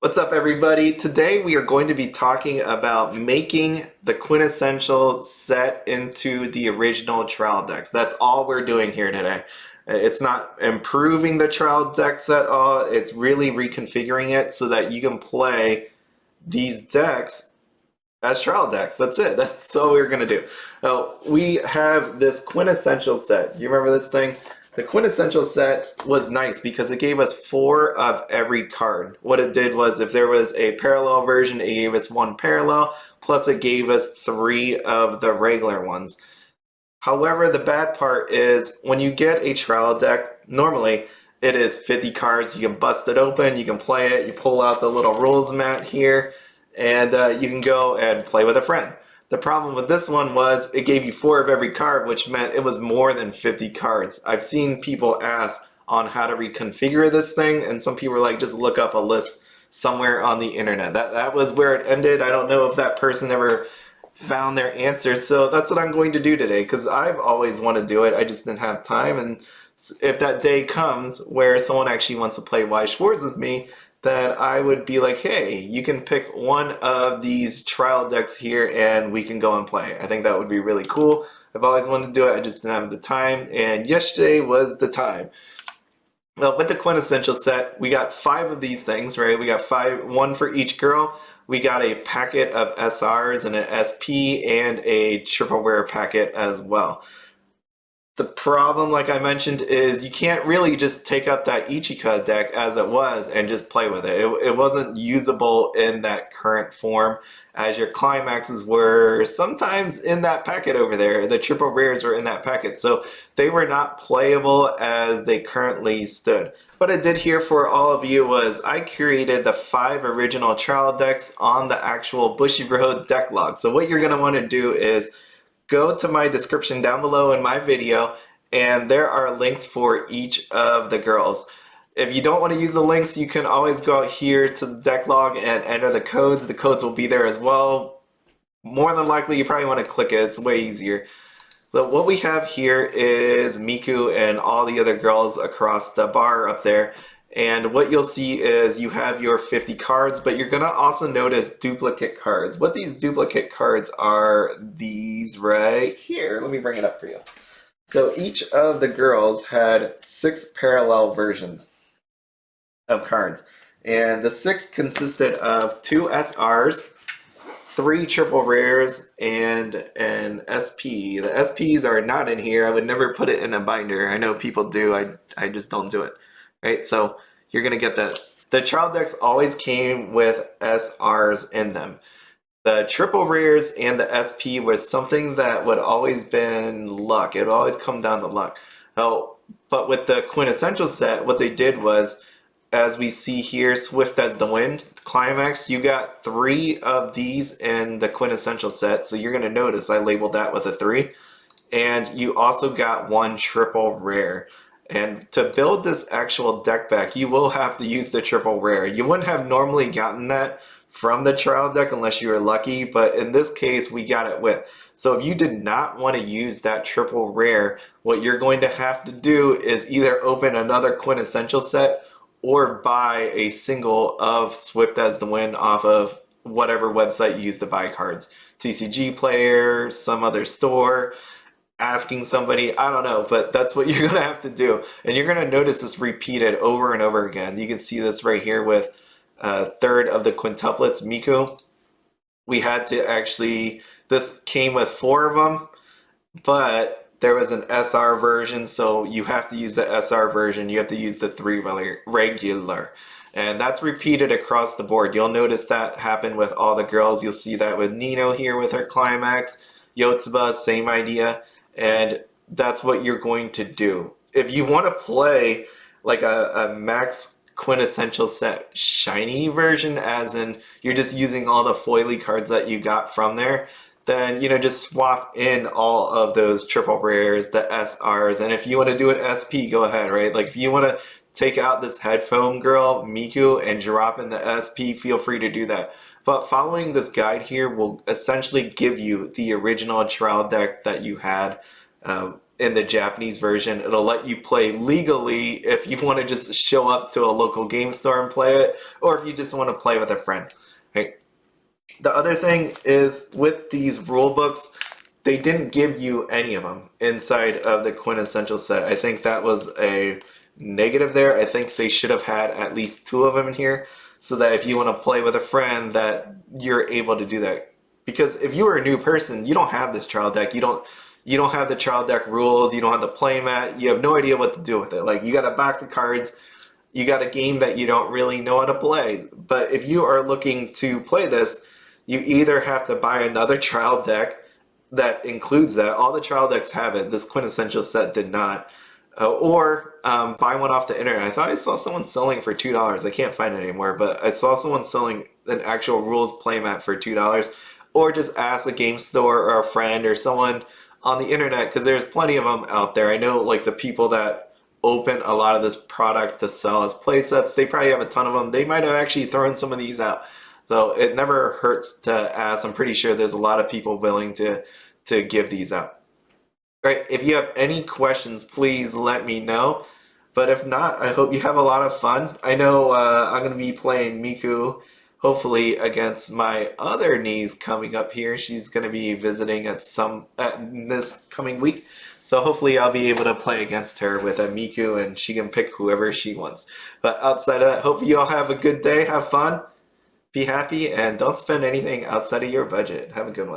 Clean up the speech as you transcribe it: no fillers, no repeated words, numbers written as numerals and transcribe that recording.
What's up, everybody? Today we are going to be talking about making the quintessential set into the original trial decks. That's all we're doing here today. It's not improving the trial decks at all. It's really reconfiguring it so that you can play these decks as trial decks. That's it. That's all we're going to do. We have this quintessential set. You remember this thing? The quintessential set was nice because it gave us 4 of every card. What it did was if there was a parallel version, it gave us 1 parallel, plus it gave us 3 of the regular ones. However, the bad part is when you get a trial deck, normally it is 50 cards. You can bust it open, you can play it, you pull out the little rules mat here, and you can go and play with a friend. The problem with this one was it gave you 4 of every card, which meant it was more than 50 cards. I've seen people ask on how to reconfigure this thing, and some people were like, just look up a list somewhere on the internet. That was where it ended. I don't know if that person ever found their answer, so that's what I'm going to do today, because I've always wanted to do it. I just didn't have time, and if that day comes where someone actually wants to play Weiss Schwarz with me, then I would be like, hey, you can pick one of these trial decks here and we can go and play. I think that would be really cool. I've always wanted to do it, I just didn't have the time, and yesterday was the time. Well, with the quintessential set, we got 5 of these things, right? We got 5, 1 for each girl. We got a packet of SRs and an SP and a triple rare packet as well. The problem, like I mentioned, is you can't really just take up that Ichika deck as it was and just play with it. It wasn't usable in that current form, as your climaxes were sometimes in that packet over there. The triple rares were in that packet, so they were not playable as they currently stood. What I did here for all of you was I created the 5 original trial decks on the actual Bushiroad deck log. So what you're going to want to do is go to my description down below in my video, and there are links for each of the girls. If you don't want to use the links, you can always go out here to the deck log and enter the codes. The codes will be there as well. More than likely, you probably want to click it. It's way easier. So what we have here is Miku and all the other girls across the bar up there. And what you'll see is you have your 50 cards, but you're going to also notice duplicate cards. What these duplicate cards are these right here. Let me bring it up for you. So each of the girls had 6 parallel versions of cards. And the 6 consisted of 2 SRs, 3 triple rares, and an SP. The SPs are not in here. I would never put it in a binder. I know people do. I just don't do it. Right, so you're gonna get that. The trial decks always came with SRs in them. The triple rares and the SP was something that would always been luck. It would always come down to luck. Oh, but with the quintessential set, what they did was, as we see here, Swift as the Wind, Climax, you got 3 of these in the quintessential set. So you're gonna notice I labeled that with a 3. And you also got 1 triple rare. And to build this actual deck back, you will have to use the triple rare. You wouldn't have normally gotten that from the trial deck unless you were lucky, but in this case, we got it with. So if you did not want to use that triple rare, what you're going to have to do is either open another quintessential set or buy a single of Swift as the Wind off of whatever website you use to buy cards. TCG Player, some other store, asking somebody, I don't know, but that's what you're gonna have to do. And you're gonna notice this repeated over and over again. You can see this right here with 3rd of the quintuplets, Miku. We had to actually, this came with 4 of them, but there was an SR version, so you have to use the SR version. You have to use the 3 regular. And that's repeated across the board. You'll notice that happen with all the girls. You'll see that with Nino here with her climax. Yotsuba, same idea. And that's what you're going to do. If you want to play like a max quintessential set shiny version, as in you're just using all the foily cards that you got from there, then just swap in all of those triple rares, the SRs, and if you want to do an SP, go ahead, right? Like if you want to take out this headphone girl, Miku, and drop in the SP, feel free to do that. But following this guide here will essentially give you the original trial deck that you had in the Japanese version. It'll let you play legally if you want to just show up to a local game store and play it, or if you just want to play with a friend. Right? The other thing is with these rule books, they didn't give you any of them inside of the Quintessential set. I think that was a negative there. I think they should have had at least 2 of them in here so that if you want to play with a friend that you're able to do that. Because if you are a new person, you don't have this trial deck. You don't have the trial deck rules. You don't have the playmat. You have no idea what to do with it. Like, you got a box of cards. You got a game that you don't really know how to play. But if you are looking to play this, you either have to buy another trial deck that includes that. All the trial decks have it. This Quintessential set did not. Or buy one off the internet. I thought I saw someone selling for $2. I can't find it anymore, but I saw someone selling an actual rules playmat for $2. Or just ask a game store or a friend or someone on the internet, because there's plenty of them out there. I know, like, the people that open a lot of this product to sell as play sets, they probably have a ton of them. They might have actually thrown some of these out. So it never hurts to ask. I'm pretty sure there's a lot of people willing to give these out. All right, if you have any questions, please let me know. But if not, I hope you have a lot of fun. I know I'm going to be playing Miku, hopefully against my other niece coming up here. She's going to be visiting at this coming week. So hopefully I'll be able to play against her with a Miku, and she can pick whoever she wants. But outside of that, hope you all have a good day. Have fun. Be happy, and don't spend anything outside of your budget. Have a good one.